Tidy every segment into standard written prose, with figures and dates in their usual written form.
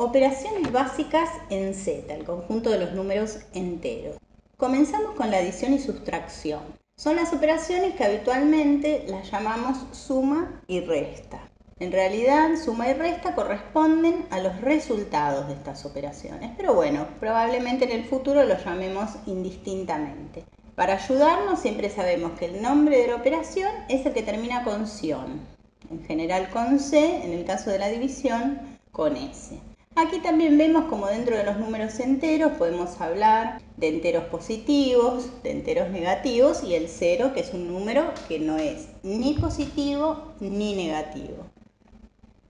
Operaciones básicas en Z, el conjunto de los números enteros. Comenzamos con la adición y sustracción. Son las operaciones que habitualmente las llamamos suma y resta. En realidad, suma y resta corresponden a los resultados de estas operaciones, pero bueno, probablemente en el futuro los llamemos indistintamente. Para ayudarnos siempre sabemos que el nombre de la operación es el que termina con ción, en general con C, en el caso de la división con S. Aquí también vemos como dentro de los números enteros podemos hablar de enteros positivos, de enteros negativos y el 0, que es un número que no es ni positivo ni negativo.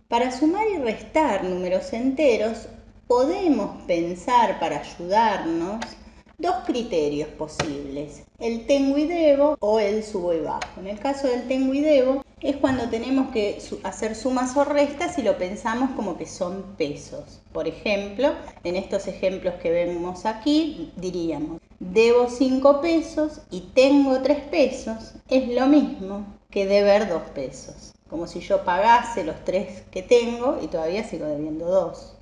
Para sumar y restar números enteros podemos pensar, para ayudarnos, dos criterios posibles: el tengo y debo o el subo y bajo. En el caso del tengo y debo es cuando tenemos que hacer sumas o restas y lo pensamos como que son pesos. Por ejemplo, en estos ejemplos que vemos aquí, diríamos: debo 5 pesos y tengo 3 pesos, es lo mismo que deber 2 pesos. Como si yo pagase los 3 que tengo y todavía sigo debiendo 2.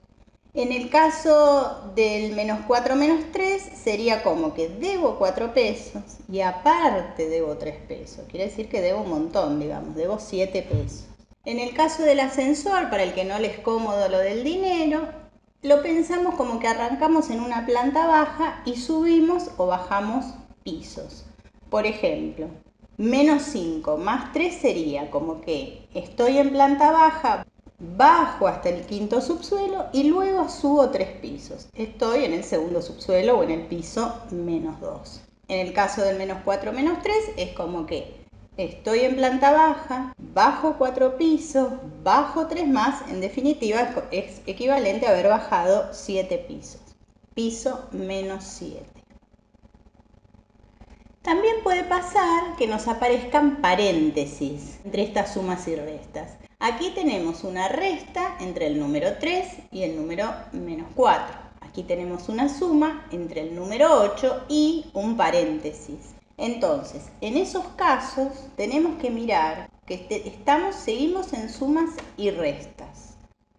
En el caso del menos 4 menos 3 sería como que debo 4 pesos y aparte debo 3 pesos. Quiere decir que debo un montón, digamos, debo 7 pesos. En el caso del ascensor, para el que no le es cómodo lo del dinero, lo pensamos como que arrancamos en una planta baja y subimos o bajamos pisos. Por ejemplo, menos 5 más 3 sería como que estoy en planta baja, bajo hasta el quinto subsuelo y luego subo 3 pisos. Estoy en el segundo subsuelo o en el piso menos 2. En el caso del menos 4 menos 3 es como que estoy en planta baja, bajo 4 pisos, bajo 3 más. En definitiva es equivalente a haber bajado 7 pisos. Piso menos 7. También puede pasar que nos aparezcan paréntesis entre estas sumas y restas. Aquí tenemos una resta entre el número 3 y el número menos 4. Aquí tenemos una suma entre el número 8 y un paréntesis. Entonces, en esos casos tenemos que mirar que seguimos en sumas y restas.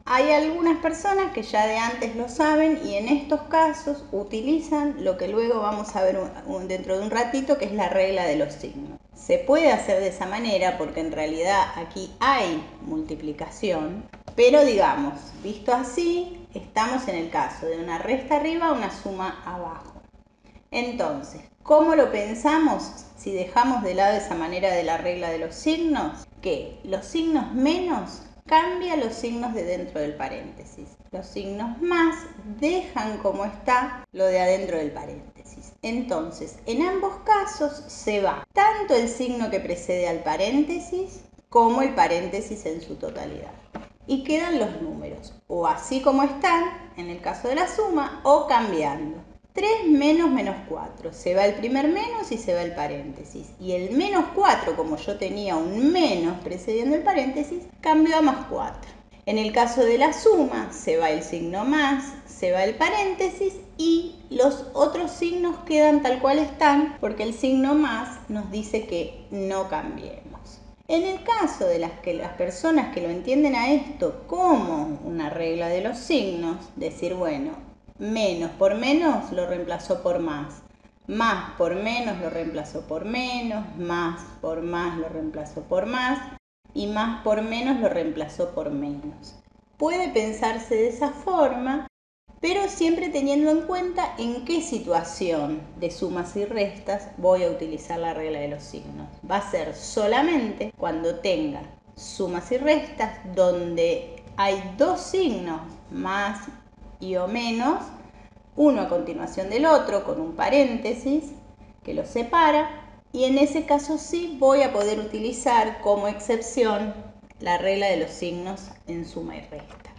Hay algunas personas que ya de antes lo saben y en estos casos utilizan lo que luego vamos a ver dentro de un ratito, que es la regla de los signos. Se puede hacer de esa manera porque en realidad aquí hay multiplicación, pero digamos, visto así, estamos en el caso de una resta arriba, una suma abajo. Entonces, ¿cómo lo pensamos si dejamos de lado esa manera de la regla de los signos? Que los signos menos cambian los signos de dentro del paréntesis. Los signos más dejan como está lo de adentro del paréntesis. Entonces, en ambos casos se va tanto el signo que precede al paréntesis como el paréntesis en su totalidad. Y quedan los números, o así como están, en el caso de la suma, o cambiando. 3 menos menos 4, se va el primer menos y se va el paréntesis. Y el menos 4, como yo tenía un menos precediendo el paréntesis, cambió a más 4. En el caso de la suma, se va el signo más, se va el paréntesis y los otros signos quedan tal cual están porque el signo más nos dice que no cambiemos. En el caso de las personas que lo entienden a esto como una regla de los signos, decir, bueno, menos por menos lo reemplazó por más por menos lo reemplazó por menos, más por más lo reemplazó por más y más por menos lo reemplazó por menos. Puede pensarse de esa forma, pero siempre teniendo en cuenta en qué situación de sumas y restas voy a utilizar la regla de los signos. Va a ser solamente cuando tenga sumas y restas donde hay dos signos, más y o menos, uno a continuación del otro con un paréntesis que los separa, y en ese caso sí voy a poder utilizar como excepción la regla de los signos en suma y resta.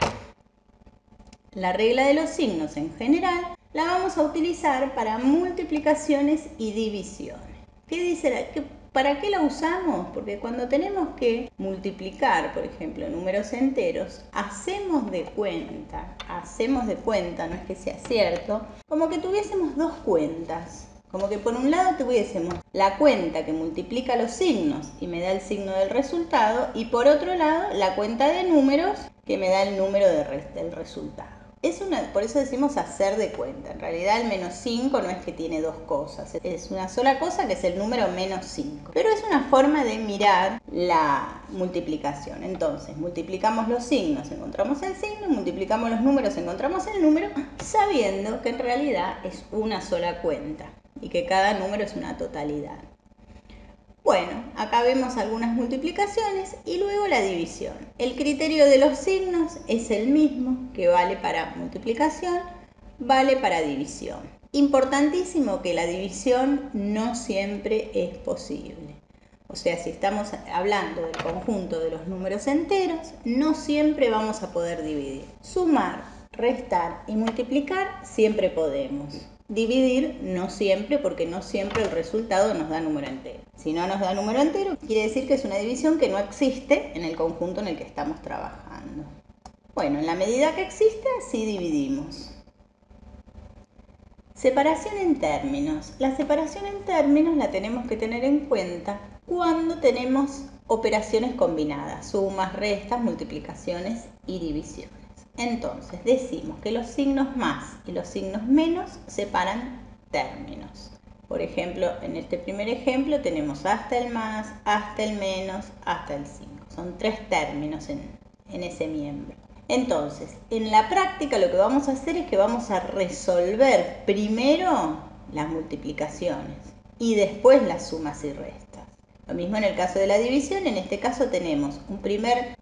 La regla de los signos en general la vamos a utilizar para multiplicaciones y divisiones. ¿Qué dice? ¿Para qué la usamos? Porque cuando tenemos que multiplicar, por ejemplo, números enteros, hacemos de cuenta, no es que sea cierto, como que tuviésemos dos cuentas. Como que por un lado tuviésemos la cuenta que multiplica los signos y me da el signo del resultado, y por otro lado la cuenta de números que me da el número del resultado. Por eso decimos hacer de cuenta. En realidad el menos 5 no es que tiene dos cosas, es una sola cosa que es el número menos 5. Pero es una forma de mirar la multiplicación. Entonces, multiplicamos los signos, encontramos el signo, multiplicamos los números, encontramos el número, sabiendo que en realidad es una sola cuenta y que cada número es una totalidad. Bueno, acá vemos algunas multiplicaciones y luego la división. El criterio de los signos es el mismo que vale para multiplicación, vale para división. Importantísimo que la división no siempre es posible. O sea, si estamos hablando del conjunto de los números enteros, no siempre vamos a poder dividir. Sumar, restar y multiplicar siempre podemos. Dividir no siempre, porque no siempre el resultado nos da número entero. Si no nos da número entero, quiere decir que es una división que no existe en el conjunto en el que estamos trabajando. Bueno, en la medida que existe, sí dividimos. Separación en términos. La separación en términos la tenemos que tener en cuenta cuando tenemos operaciones combinadas, sumas, restas, multiplicaciones y divisiones. Entonces decimos que los signos más y los signos menos separan términos. Por ejemplo, en este primer ejemplo tenemos hasta el más, hasta el menos, hasta el 5. Son 3 términos en ese miembro. Entonces, en la práctica lo que vamos a hacer es que vamos a resolver primero las multiplicaciones y después las sumas y restas. Lo mismo en el caso de la división, en este caso tenemos un primer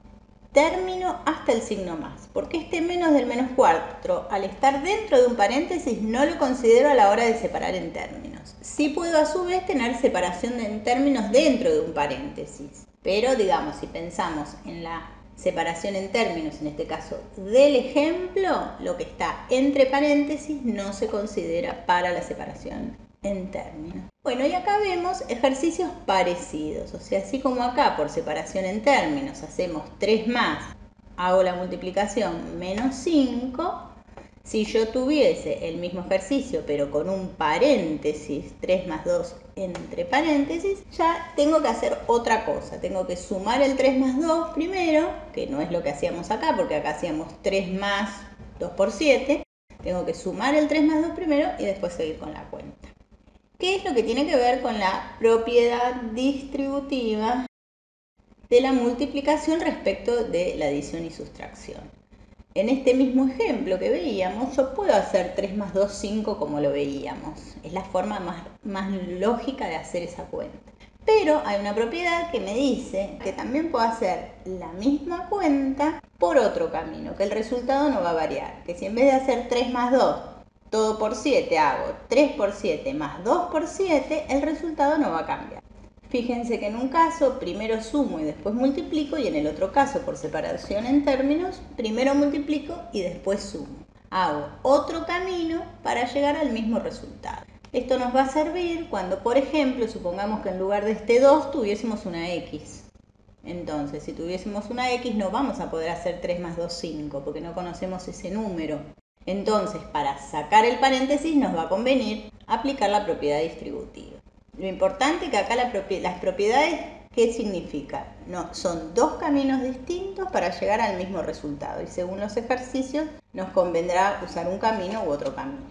término hasta el signo más, porque este menos del menos 4, al estar dentro de un paréntesis, no lo considero a la hora de separar en términos. Sí puedo a su vez tener separación en términos dentro de un paréntesis, pero digamos, si pensamos en la separación en términos, en este caso del ejemplo, lo que está entre paréntesis no se considera para la separación en términos. Bueno, y acá vemos ejercicios parecidos, o sea, así como acá por separación en términos hacemos 3 más, hago la multiplicación menos 5, si yo tuviese el mismo ejercicio pero con un paréntesis, 3 más 2 entre paréntesis, ya tengo que hacer otra cosa, tengo que sumar el 3 más 2 primero, que no es lo que hacíamos acá, porque acá hacíamos 3 más 2 por 7, tengo que sumar el 3 más 2 primero y después seguir con la cuenta. ¿Qué es lo que tiene que ver con la propiedad distributiva de la multiplicación respecto de la adición y sustracción? En este mismo ejemplo que veíamos, yo puedo hacer 3 más 2, 5 como lo veíamos. Es la forma más lógica de hacer esa cuenta. Pero hay una propiedad que me dice que también puedo hacer la misma cuenta por otro camino, que el resultado no va a variar. Que si en vez de hacer 3 más 2, todo por 7, hago 3 por 7 más 2 por 7, el resultado no va a cambiar. Fíjense que en un caso primero sumo y después multiplico, y en el otro caso, por separación en términos, primero multiplico y después sumo. Hago otro camino para llegar al mismo resultado. Esto nos va a servir cuando, por ejemplo, supongamos que en lugar de este 2 tuviésemos una X. Entonces, si tuviésemos una X no vamos a poder hacer 3 más 2, 5, porque no conocemos ese número. Entonces, para sacar el paréntesis nos va a convenir aplicar la propiedad distributiva. Lo importante es que acá las propiedades, ¿qué significa? No, son dos caminos distintos para llegar al mismo resultado y según los ejercicios nos convendrá usar un camino u otro camino.